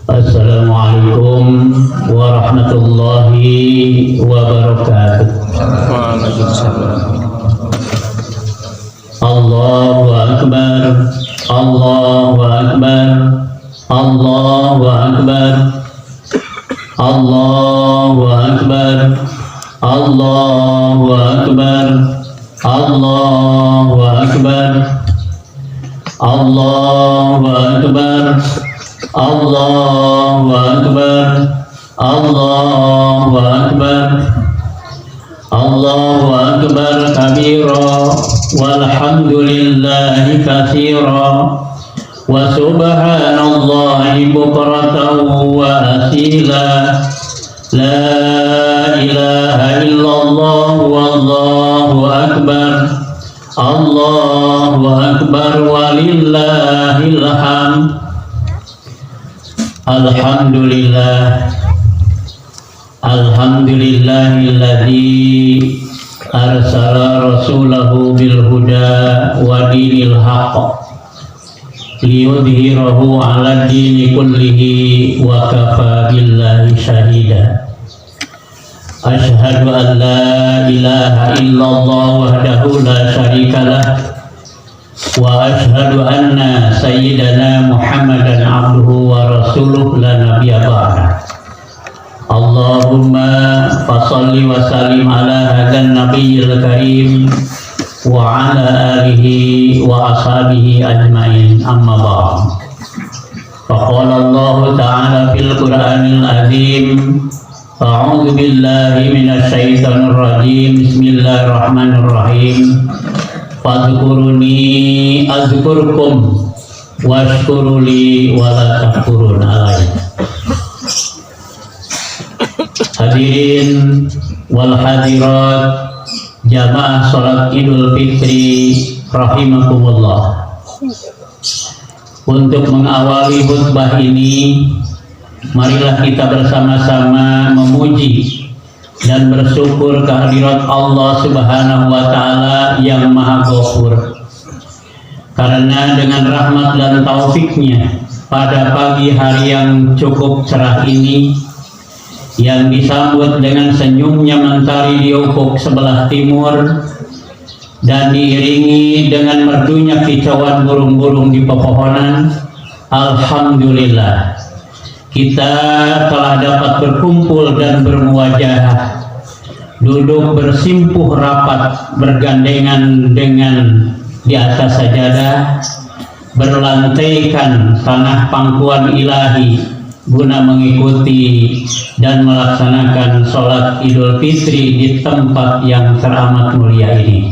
Assalamualaikum warahmatullahi wabarakatuh. Allahu Akbar, Allahu Akbar, Allahu Akbar, Allahu Akbar, Allahu Akbar, Allahu Akbar, Allahu Akbar, Allahu Akbar, Allahu Akbar, Allahu Akbar kabira walhamdulillahi katsira wa subhanallahi bukratan wa asila. La ilaha illallah wallahu akbar, Allahu akbar walillahil hamd. Alhamdulillah, alhamdulillahilladzi arsala rasulahu bil huda wa dinil haqq liyudhhirahu 'ala dini kullihi wa kafa billahi shahida. Asyhadu an la ilaha illallah wahdahu la syarikalah wa asyhadu anna sayyidana Muhammadan abduhu wa rasuluh la nabiyya ba'da. Allahumma fasalli wa sallim ala hadzal nabiyil karim wa ala alihi wa ashabihi ajmain, amma ba'd. Faqala Allah ta'ala fil Qur'anil azim, a'udzu billahi minasy syaithanir rajim, bismillahirrahmanirrahim. Fadhkuruni azkurkum washkuruli wala takfurun alaihi. Hadirin wal hadirat jamaah salat Idul Fitri rahimakumullah. Untuk mengawali khutbah ini, marilah kita bersama-sama memuji dan bersyukur kehadirat Allah Subhanahu wa Ta'ala yang Maha Ghafur, karena dengan rahmat dan taufiknya pada pagi hari yang cukup cerah ini, yang disambut dengan senyumnya mentari di ufuk sebelah timur dan diiringi dengan merdunya kicauan burung-burung di pepohonan, alhamdulillah kita telah dapat berkumpul dan bermuwajahah, duduk bersimpuh rapat bergandengan dengan di atas sajadah, berlantaikan tanah pangkuan ilahi guna mengikuti dan melaksanakan sholat Idul Fitri di tempat yang teramat mulia ini.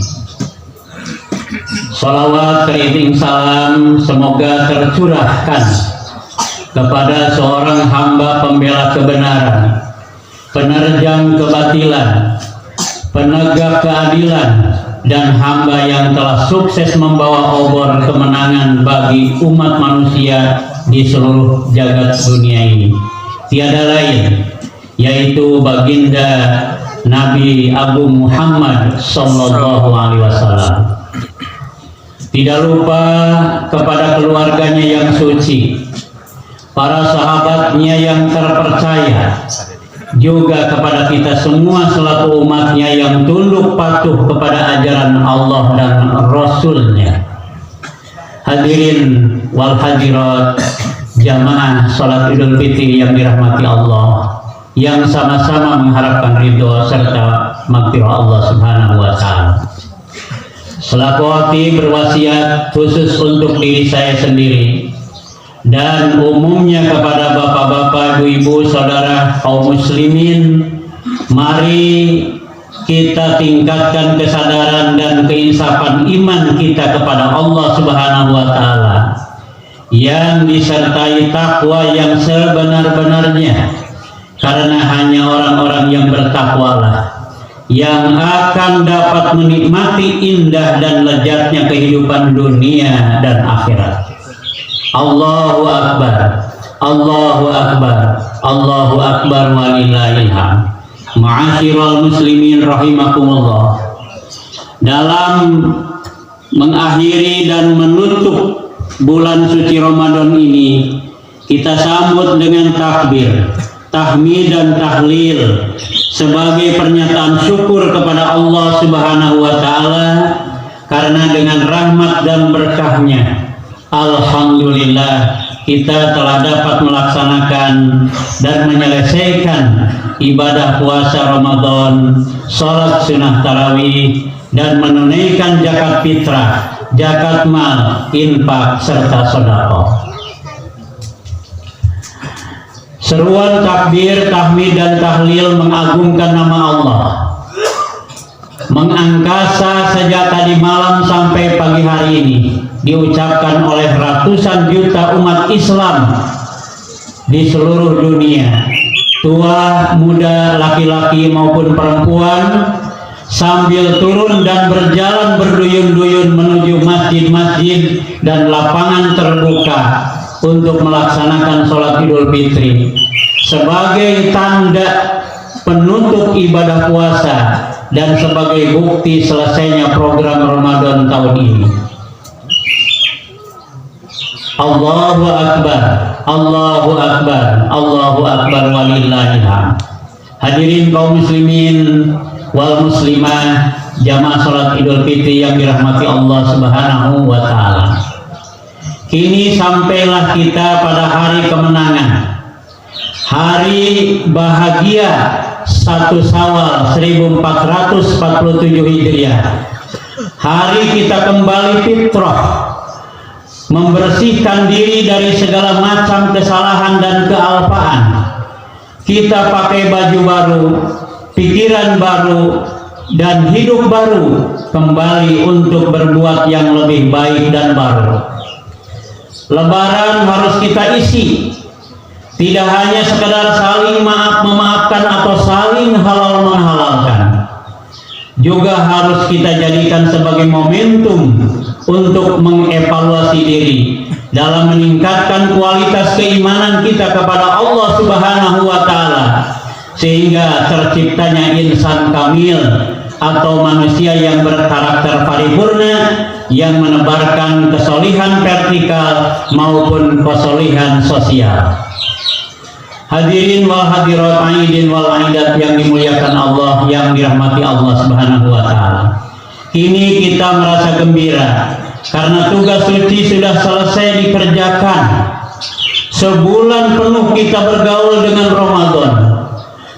Sholawat keriting salam semoga tercurahkan kepada seorang hamba pembela kebenaran, penerjang kebatilan, penegak keadilan, dan hamba yang telah sukses membawa obor kemenangan bagi umat manusia di seluruh jagat dunia ini. Tiada lain yaitu baginda Nabi Agung Muhammad sallallahu alaihi wasallam. Tidak lupa kepada keluarganya yang suci, para sahabatnya yang terpercaya, juga kepada kita semua selaku umatnya yang tunduk patuh kepada ajaran Allah dan Rasulnya. Hadirin wal hadirat jamaah salat Idul Fitri yang dirahmati Allah, yang sama-sama mengharapkan ridho serta maghfirah Allah Subhanahu wa Ta'ala. Selaku hati berwasiat khusus untuk diri saya sendiri dan umumnya kepada bapak-bapak, ibu-ibu, saudara kaum muslimin, mari kita tingkatkan kesadaran dan keinsafan iman kita kepada Allah Subhanahu wa Ta'ala yang disertai takwa yang sebenar-benarnya, karena hanya orang-orang yang bertakwalah yang akan dapat menikmati indah dan lezatnya kehidupan dunia dan akhirat. Allahu Akbar, Allahu Akbar, Allahu Akbar walillahil hamd. Ma'asyiral muslimin rahimakumullah. Dalam mengakhiri dan menutup bulan suci Ramadan ini, kita sambut dengan takbir, tahmid dan tahlil sebagai pernyataan syukur kepada Allah Subhanahu wa taala karena dengan rahmat dan berkahnya alhamdulillah kita telah dapat melaksanakan dan menyelesaikan ibadah puasa Ramadan, sholat sunnah tarawih, dan menunaikan zakat fitrah, zakat mal, infak, serta sedekah. Seruan takbir, tahmid, dan tahlil mengagungkan nama Allah, mengangkasa sejak tadi malam sampai pagi hari ini, diucapkan oleh ratusan juta umat Islam di seluruh dunia, tua, muda, laki-laki maupun perempuan, sambil turun dan berjalan berduyun-duyun menuju masjid-masjid dan lapangan terbuka untuk melaksanakan sholat Idul Fitri sebagai tanda penutup ibadah puasa dan sebagai bukti selesainya program Ramadan tahun ini. Allahu Akbar, Allahu Akbar, Allahu Akbar walillahil hamd. Hadirin kaum muslimin wal muslimah, jamaah salat Idul Fitri yang dirahmati Allah Subhanahu wa taala. Kini sampailah kita pada hari kemenangan, hari bahagia 1 Syawal 1447 Hijriah. Hari kita kembali fitrah, membersihkan diri dari segala macam kesalahan dan kealpaan. Kita pakai baju baru, pikiran baru, dan hidup baru kembali untuk berbuat yang lebih baik dan baru. Lebaran harus kita isi, tidak hanya sekedar saling memaafkan atau saling halal menghalalkan, juga harus kita jadikan sebagai momentum untuk mengevaluasi diri dalam meningkatkan kualitas keimanan kita kepada Allah Subhanahu wa taala, sehingga terciptanya insan kamil atau manusia yang berkarakter paripurna yang menebarkan kesolihan vertikal maupun kesolihan sosial. Hadirin wal hadirat aidin wal aidat yang dimuliakan Allah, yang dirahmati Allah Subhanahu wa taala. Kini kita merasa gembira karena tugas suci sudah selesai dikerjakan. Sebulan penuh kita bergaul dengan Ramadan.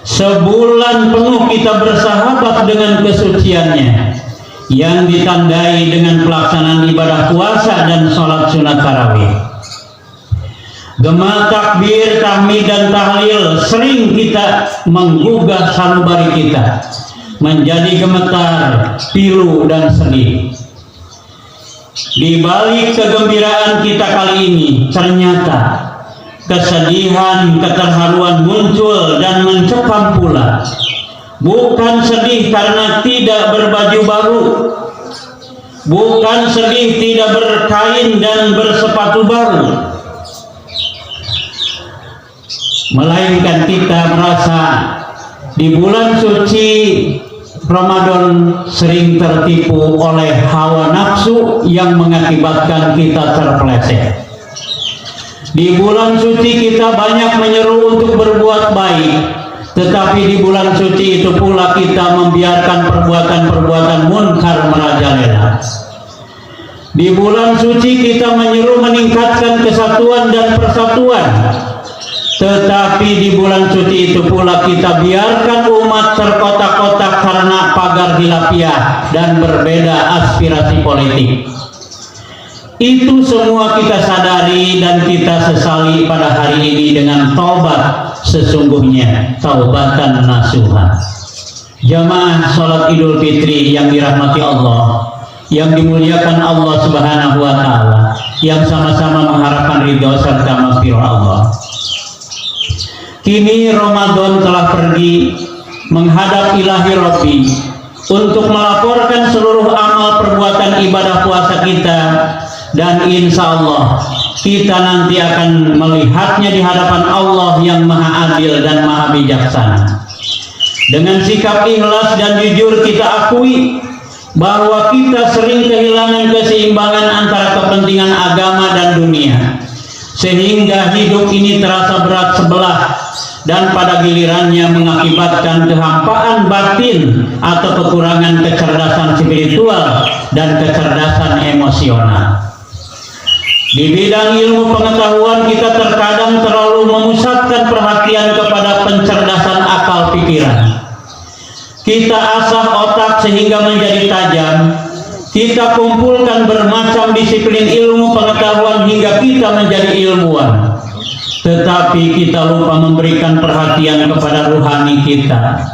Sebulan penuh kita bersahabat dengan kesuciannya yang ditandai dengan pelaksanaan ibadah puasa dan sholat sunat tarawih. Gema takbir, tahmid, dan tahlil sering kita menggugah sanubari kita menjadi gemetar, pilu, dan sedih. Di balik kegembiraan kita kali ini, ternyata kesedihan, keterharuan muncul dan mencekam pula. Bukan sedih karena tidak berbaju baru, bukan sedih tidak berkain dan bersepatu baru, melainkan kita merasa di bulan suci Ramadan sering tertipu oleh hawa nafsu yang mengakibatkan kita terpeleset. Di bulan suci kita banyak menyeru untuk berbuat baik, tetapi di bulan suci itu pula kita membiarkan perbuatan-perbuatan munkar merajalela. Di bulan suci kita menyeru meningkatkan kesatuan dan persatuan, tetapi di bulan suci itu pula kita biarkan umat terkotak-kotak karena pagar hilafiah dan berbeda aspirasi politik. Itu semua kita sadari dan kita sesali pada hari ini dengan taubat sesungguhnya, taubatan nasuha. Jamaah salat Idul Fitri yang dirahmati Allah, yang dimuliakan Allah Subhanahu wa taala, yang sama-sama mengharapkan ridho serta maghfirah Allah. Kini Ramadan telah pergi menghadap ilahi Rabbi untuk melaporkan seluruh amal perbuatan ibadah puasa kita, dan insya Allah kita nanti akan melihatnya di hadapan Allah yang maha adil dan maha bijaksana. Dengan sikap ikhlas dan jujur kita akui bahwa kita sering kehilangan keseimbangan antara kepentingan agama dan dunia, sehingga hidup ini terasa berat sebelah dan pada gilirannya mengakibatkan kehampaan batin atau kekurangan kecerdasan spiritual dan kecerdasan emosional. Di bidang ilmu pengetahuan kita terkadang terlalu memusatkan perhatian kepada pencerdasan akal pikiran. Kita asah otak sehingga menjadi tajam. Kita kumpulkan bermacam disiplin ilmu pengetahuan hingga kita menjadi ilmuwan. Tetapi kita lupa memberikan perhatian kepada ruhani kita.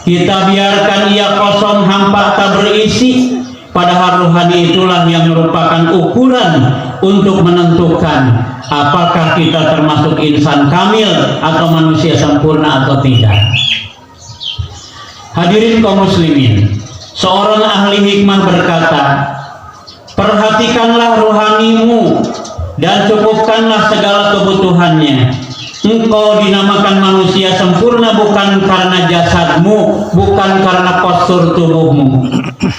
Kita biarkan ia kosong, hampa, tak berisi. Padahal ruhani itulah yang merupakan ukuran untuk menentukan apakah kita termasuk insan kamil atau manusia sempurna atau tidak. Hadirin kaum muslimin, seorang ahli hikmah berkata, perhatikanlah ruhanimu dan cukupkanlah segala kebutuhannya. Engkau dinamakan manusia sempurna bukan karena jasadmu, bukan karena postur tubuhmu,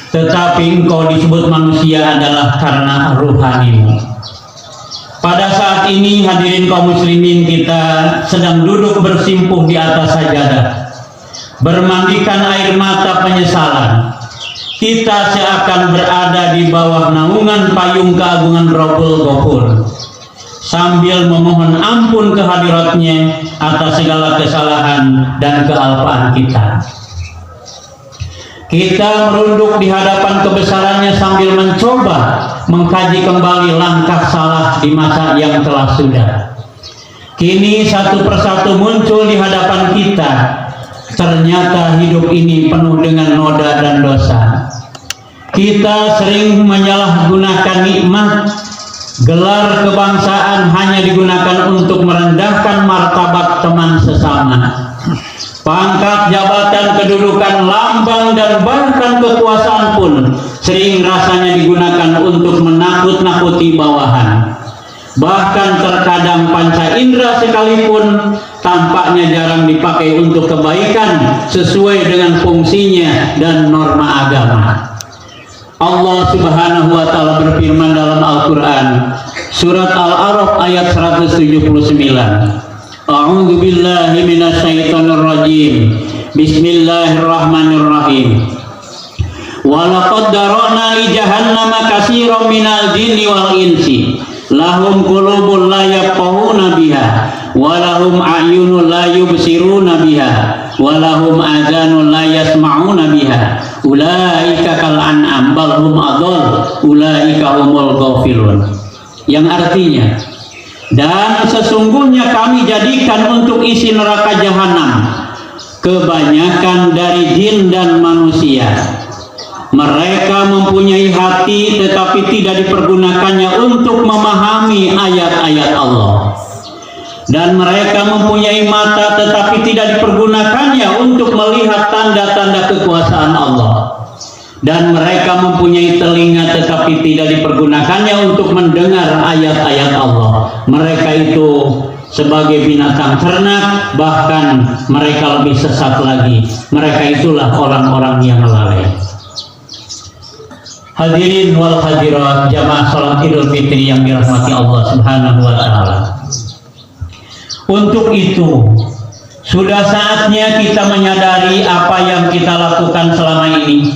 tetapi engkau disebut manusia adalah karena ruhanimu. Pada saat ini hadirin kaum muslimin, kita sedang duduk bersimpuh di atas sajadah, bermandikan air mata penyesalan. Kita seakan berada di bawah naungan payung keagungan Rabbul Ghafur, sambil memohon ampun kehadiratnya atas segala kesalahan dan kealpaan kita. Kita merunduk di hadapan kebesarannya sambil mencoba mengkaji kembali langkah salah di masa yang telah sudah. Kini satu persatu muncul di hadapan kita. Ternyata hidup ini penuh dengan noda dan dosa. Kita sering menyalahgunakan nikmat. Gelar kebangsaan hanya digunakan untuk merendahkan martabat teman sesama. Pangkat, jabatan, kedudukan, lambang, dan bahkan kekuasaan pun sering rasanya digunakan untuk menakut-nakuti bawahan. Bahkan terkadang panca indera sekalipun tampaknya jarang dipakai untuk kebaikan sesuai dengan fungsinya dan norma agama. Allah Subhanahu wa taala berfirman dalam Al-Qur'an surat Al-A'raf ayat 179. A'udzu billahi minasyaitonir rajim. Bismillahirrahmanirrahim. Wa laqad dara'na li jahannama katsiran minal jinni wal insi. Lahum qulubun la yafqahuna biha wa lahum a'yunun la yubsiruna biha wa lahum adhanun la yasma'una biha ulaika kal an'am bal hum adall ulaika humul ghafilun. Yang artinya, dan sesungguhnya kami jadikan untuk isi neraka jahanam kebanyakan dari jin dan manusia. Mereka mempunyai hati tetapi tidak dipergunakannya untuk memahami ayat-ayat Allah. Dan mereka mempunyai mata tetapi tidak dipergunakannya untuk melihat tanda-tanda kekuasaan Allah. Dan mereka mempunyai telinga tetapi tidak dipergunakannya untuk mendengar ayat-ayat Allah. Mereka itu sebagai binatang ternak, bahkan mereka lebih sesat lagi. Mereka itulah orang-orang yang lalai. Hadirin wal hadirat jamaah salat Idul Fitri yang dirahmati Allah Subhanahu wa taala. Untuk itu, sudah saatnya kita menyadari apa yang kita lakukan selama ini.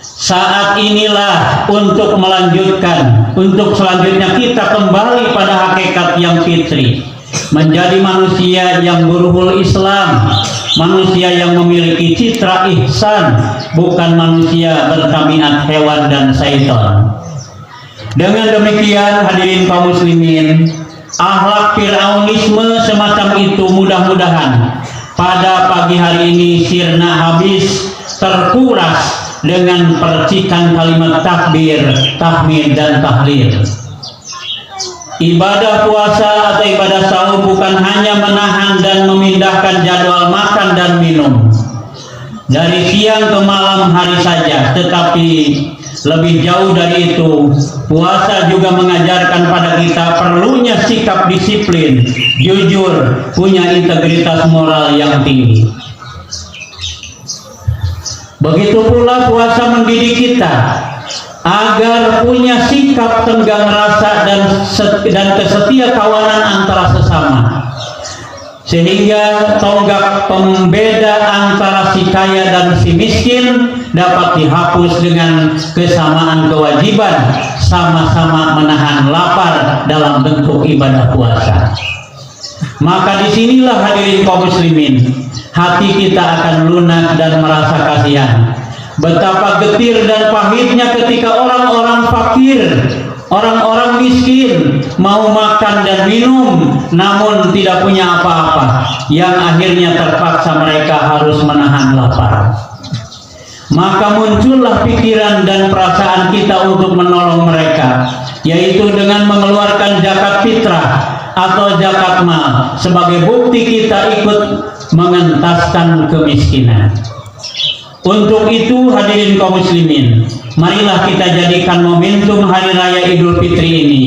Saat inilah untuk melanjutkan, untuk selanjutnya kita kembali pada hakikat yang fitri, menjadi manusia yang beruhul Islam, manusia yang memiliki citra ihsan, bukan manusia bertabiat hewan dan syaitan. Dengan demikian hadirin kaum muslimin, akhlak fir'aunisme semacam itu mudah-mudahan pada pagi hari ini sirna habis, terkuras dengan percikan kalimat takbir, tahmid, dan tahlil. Ibadah puasa atau ibadah sahur bukan hanya menahan dan memindahkan jadwal makan dan minum dari siang ke malam hari saja, tetapi lebih jauh dari itu, puasa juga mengajarkan pada kita perlunya sikap disiplin, jujur, punya integritas moral yang tinggi. Begitu pula puasa mendidik kita agar punya sikap tenggang rasa dan kesetia kawanan antara sesama, sehingga tonggak pembeda antara si kaya dan si miskin dapat dihapus dengan kesamaan kewajiban sama-sama menahan lapar dalam bentuk ibadah puasa. Maka disinilah hadirin kaum muslimin, hati kita akan lunak dan merasa kasihan. Betapa getir dan pahitnya ketika orang-orang fakir, orang-orang miskin mau makan dan minum namun tidak punya apa-apa, yang akhirnya terpaksa mereka harus menahan lapar. Maka muncullah pikiran dan perasaan kita untuk menolong mereka, yaitu dengan mengeluarkan zakat fitrah atau zakat mal sebagai bukti kita ikut mengentaskan kemiskinan. Untuk itu hadirin kaum muslimin, marilah kita jadikan momentum Hari Raya Idul Fitri ini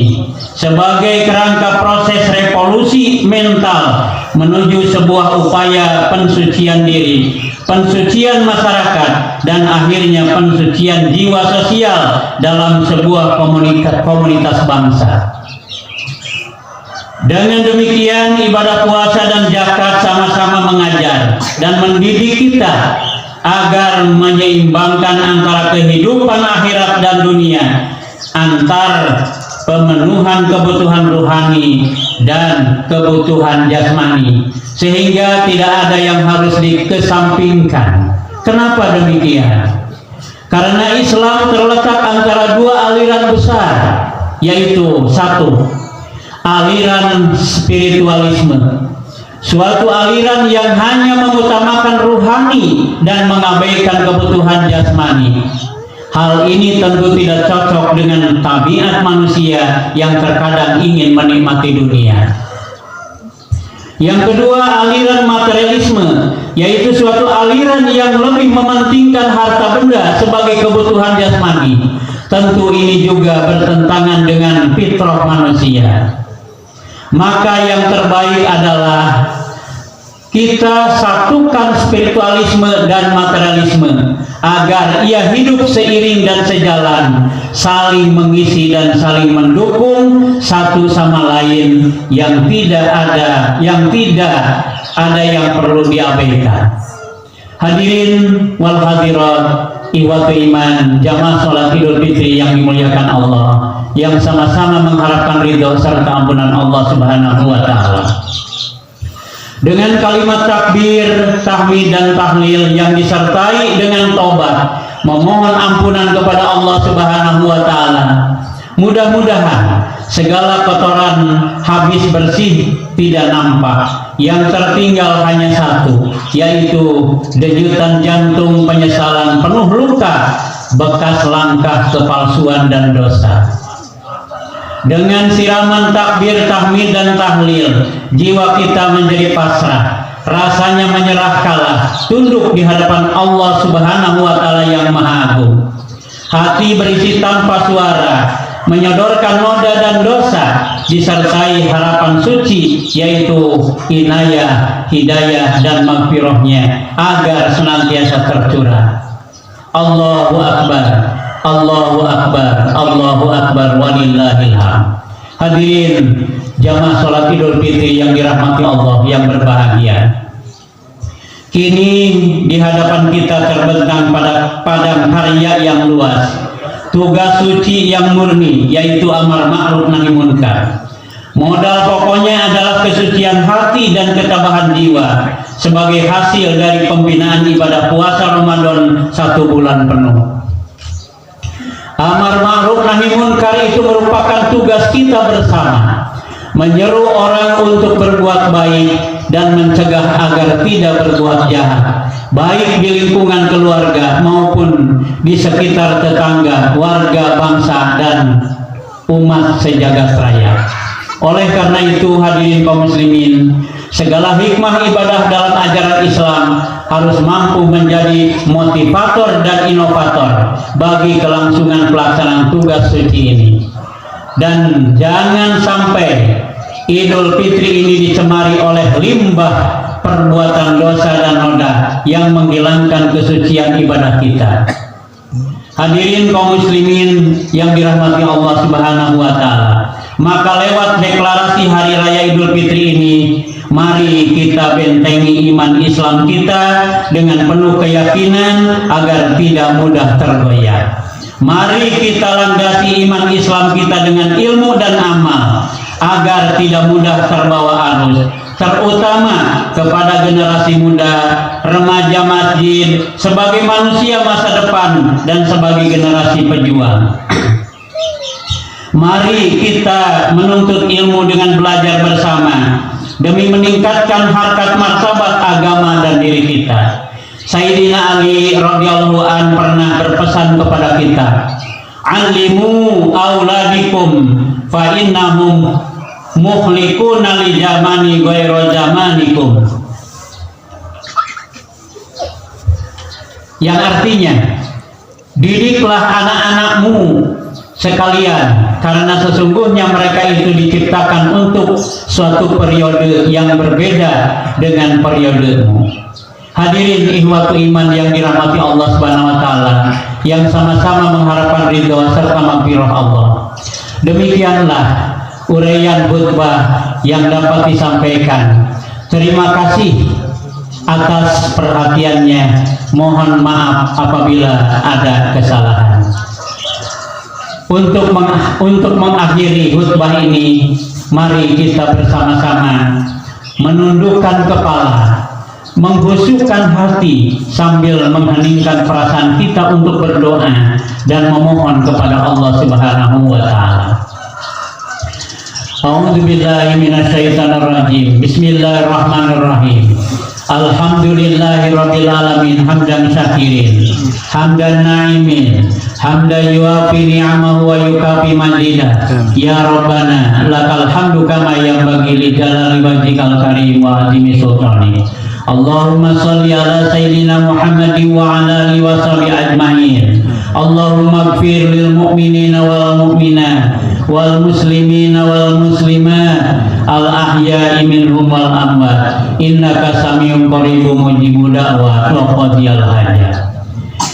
sebagai kerangka proses revolusi mental menuju sebuah upaya pensucian diri, pensucian masyarakat, dan akhirnya pensucian jiwa sosial dalam sebuah komunitas bangsa. Dengan demikian, ibadah puasa dan zakat sama-sama mengajar dan mendidik kita agar menyeimbangkan antara kehidupan akhirat dan dunia, antar pemenuhan kebutuhan rohani dan kebutuhan jasmani, sehingga tidak ada yang harus dikesampingkan. Kenapa demikian? Karena Islam terletak antara dua aliran besar, yaitu satu, aliran spiritualisme, suatu aliran yang hanya mengutamakan ruhani dan mengabaikan kebutuhan jasmani. Hal ini tentu tidak cocok dengan tabiat manusia yang terkadang ingin menikmati dunia. Yang kedua, aliran materialisme, yaitu suatu aliran yang lebih mementingkan harta benda sebagai kebutuhan jasmani. Tentu ini juga bertentangan dengan fitrah manusia. Maka yang terbaik adalah kita satukan spiritualisme dan materialisme agar ia hidup seiring dan sejalan, saling mengisi dan saling mendukung satu sama lain, yang tidak ada yang perlu diabaikan. Hadirin wal hadirat, ikhwatu iman, jamaah salat Idul Fitri yang dimuliakan Allah, yang sama-sama mengharapkan ridho serta ampunan Allah Subhanahu wa taala. Dengan kalimat takbir, tahmid dan tahlil yang disertai dengan taubat, memohon ampunan kepada Allah Subhanahu wa taala, mudah-mudahan segala kotoran habis bersih, tidak nampak. Yang tertinggal hanya satu, yaitu denyutan jantung penyesalan penuh luka, bekas langkah kepalsuan dan dosa. Dengan siraman takbir, tahmid dan tahlil, jiwa kita menjadi pasrah, rasanya menyerah kalah, tunduk di hadapan Allah Subhanahu wa taala yang Maha Agung. Hati berisi tanpa suara, menyodorkan noda dan dosa, disertai harapan suci, yaitu inayah, hidayah dan maghfirahnya agar senantiasa tercurah. Allahu Akbar, Allahu Akbar, Allahu Akbar, walillahil hamd. Hadirin jamaah salat Idul Fitri yang dirahmati Allah yang berbahagia, kini di hadapan kita terbentang pada padang karya yang luas, tugas suci yang murni, yaitu amar ma'ruf nahi munkar. Modal pokoknya adalah kesucian hati dan ketabahan jiwa sebagai hasil dari pembinaan ibadah puasa Ramadan 1 bulan penuh. Amar ma'ruf nahi munkar itu merupakan tugas kita bersama, menyeru orang untuk berbuat baik dan mencegah agar tidak berbuat jahat, baik di lingkungan keluarga maupun di sekitar tetangga, warga, bangsa, dan umat sejagat raya. Oleh karena itu hadirin kaum muslimin, segala hikmah ibadah dalam ajaran Islam harus mampu menjadi motivator dan inovator bagi kelangsungan pelaksanaan tugas suci ini. Dan jangan sampai Idul Fitri ini dicemari oleh limbah perbuatan dosa dan noda yang menghilangkan kesucian ibadah kita. Hadirin kaum muslimin yang dirahmati Allah Subhanahu wa taala. Maka lewat deklarasi Hari Raya Idul Fitri ini, mari kita bentengi iman Islam kita dengan penuh keyakinan agar tidak mudah tergoyah. Mari kita landasi iman Islam kita dengan ilmu dan amal agar tidak mudah terbawa arus, terutama kepada generasi muda, remaja masjid, sebagai manusia masa depan dan sebagai generasi pejuang. Mari kita menuntut ilmu dengan belajar bersama demi meningkatkan harkat martabat agama dan diri kita. Sayyidina Ali radhiyallahu an pernah berpesan kepada kita, "Alimu auladikum fa innahum mukhliquna li zamani ghairu zamanikum." Yang artinya, didiklah anak-anakmu sekalian, karena sesungguhnya mereka itu diciptakan untuk suatu periode yang berbeda dengan periodemu. Hadirin ikhwatu iman yang dirahmati Allah Subhanahu wa taala, yang sama-sama mengharapkan ridho serta maghfirah Allah. Demikianlah uraian khutbah yang dapat disampaikan. Terima kasih atas perhatiannya. Mohon maaf apabila ada kesalahan. Untuk mengakhiri khutbah ini, mari kita bersama-sama menundukkan kepala, menghusukkan hati sambil mengheningkan perasaan kita untuk berdoa dan memohon kepada Allah Subhanahu wa taala. A'udzubillahi minasyaitonirrajim. Bismillahirrahmanirrahim. Alhamdulillahirabbil alamin hamdan syakirin, hamdan naimin, hamdan yuafi ni'amahu wa yukafi mazidah. Ya Rabbana lakal hamdu kama yanbaghi li jalali wajhikal karim wa azimi sultanik. Allahumma sholli ala sayyidina Muhammadin wa ala alihi wa sahbihi ajmain. Allahumma ighfir lil mu'minina wal mu'minat wal muslimina wal muslimat al ahya'i minhum wal amwat innaka samiun qaribun mujibud da'wat wa qadiyal hajat.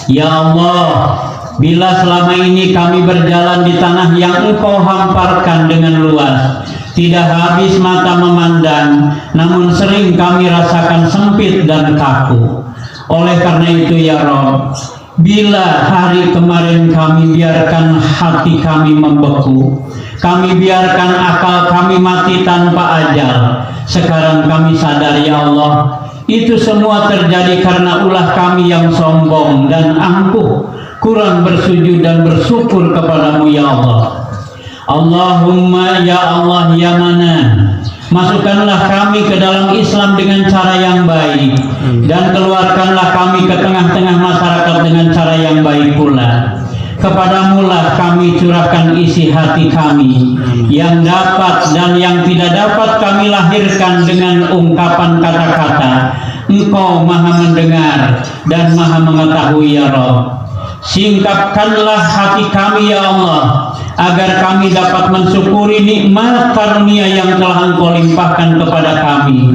Ya Allah, bila selama ini kami berjalan di tanah yang Engkau hamparkan dengan luas, tidak habis mata memandang, namun sering kami rasakan sempit dan kaku. Oleh karena itu ya Rabb, bila hari kemarin kami biarkan hati kami membeku, kami biarkan akal kami mati tanpa ajal, sekarang kami sadar ya Allah, itu semua terjadi karena ulah kami yang sombong dan angkuh, kurang bersujud dan bersyukur kepadamu ya Allah. Allahumma ya Allah ya Manan, masukkanlah kami ke dalam Islam dengan cara yang baik, dan keluarkanlah kami ke tengah-tengah masyarakat dengan cara yang baik pula. Kepadamulah kami curahkan isi hati kami, yang dapat dan yang tidak dapat kami lahirkan dengan ungkapan kata-kata. Engkau maha mendengar dan maha mengetahui ya Rabb. Singkapkanlah hati kami ya Allah, agar kami dapat mensyukuri nikmat karunia yang telah Engkau limpahkan kepada kami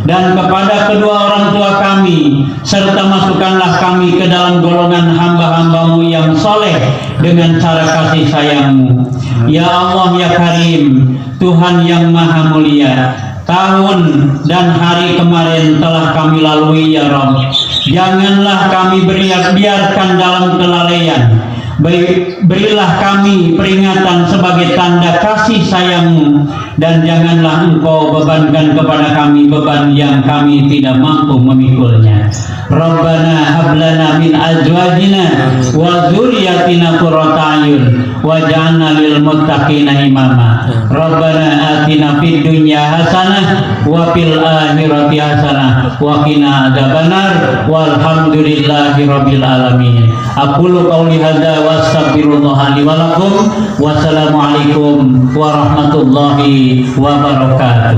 dan kepada kedua orang tua kami, serta masukkanlah kami ke dalam golongan hamba-hambamu yang soleh dengan cara kasih sayangmu. Ya Allah ya Karim, Tuhan yang maha mulia, tahun dan hari kemarin telah kami lalui ya Rabb. Janganlah kami biarkan dalam kelalaian. Berilah kami peringatan sebagai tanda kasih sayangmu, dan janganlah Engkau bebankan kepada kami beban yang kami tidak mampu memikulnya. Rabbana hablana min azwajina wa dzurriyyatina qurrata a'yun waj'alna lil muttaqina imama. Rabbana atina fid dunya hasanah wa fil akhirati hasanah wa qina adzabannar walhamdulillahi rabbil alamin. Aqulu qouli hadza wa astaghfirullah li wa lakum. Wassalamualaikum warahmatullahi wabarakatuh.